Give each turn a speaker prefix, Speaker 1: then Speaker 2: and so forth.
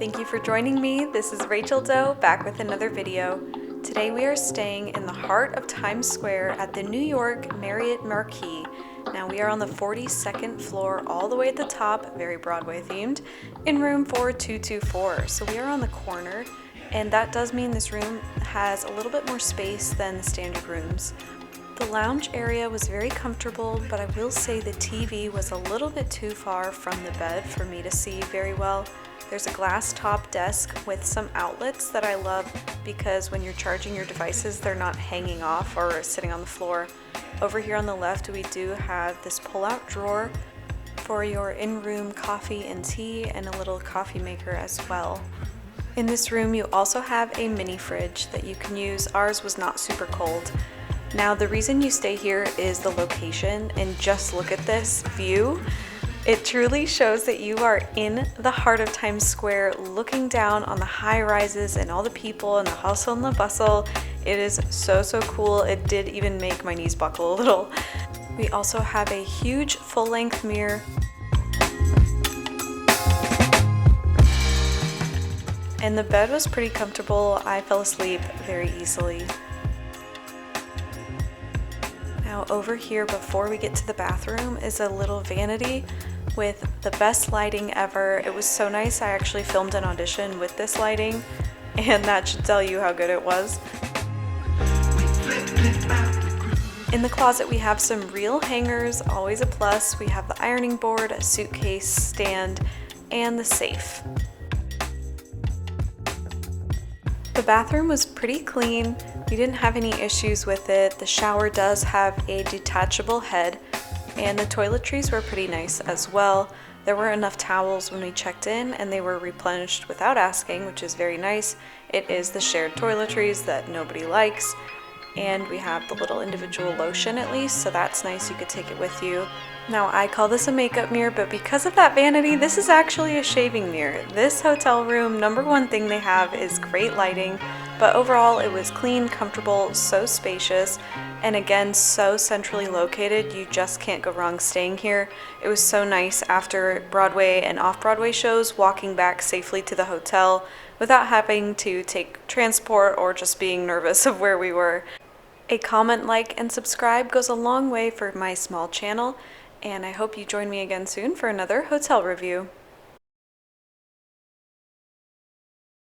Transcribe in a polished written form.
Speaker 1: Thank you for joining me. This is Rachel Doe back with another video. Today we are staying in the heart of Times Square at the New York Marriott Marquis. Now we are on the 42nd floor, all the way at the top, very Broadway themed, in room 4224. So we are on the corner, and that does mean this room has a little bit more space than the standard rooms. The lounge area was very comfortable, but I will say the TV was a little bit too far from the bed for me to see very well. There's a glass top desk with some outlets that I love because when you're charging your devices, they're not hanging off or sitting on the floor. Over here on the left, we do have this pull-out drawer for your in-room coffee and tea and a little coffee maker as well. In this room, you also have a mini fridge that you can use. Ours was not super cold. Now, the reason you stay here is the location, and just look at this view. It truly shows that you are in the heart of Times Square, looking down on the high rises and all the people and the hustle and the bustle. It is so cool. It did even make my knees buckle a little. We also have a huge full-length mirror. And the bed was pretty comfortable. I fell asleep very easily. Now over here, before we get to the bathroom, is a little vanity with the best lighting ever. It was so nice. I actually filmed an audition with this lighting, and that should tell you how good it was. In the closet, we have some real hangers, always a plus. We have the ironing board, a suitcase stand, and the safe. The bathroom was pretty clean. We didn't have any issues with it. The shower does have a detachable head, and the toiletries were pretty nice as well. There were enough towels when we checked in, and they were replenished without asking, which is very nice. It is the shared toiletries that nobody likes, and we have the little individual lotion at least, so that's nice. You could take it with you. Now, I call this a makeup mirror, but because of that vanity, this is actually a shaving mirror. This hotel room, number one thing they have is great lighting, but overall it was clean, comfortable, so spacious, and again, so centrally located. You just can't go wrong staying here. It was so nice after Broadway and off-Broadway shows, walking back safely to the hotel without having to take transport or just being nervous of where we were. A comment, like, and subscribe goes a long way for my small channel, and I hope you join me again soon for another hotel review.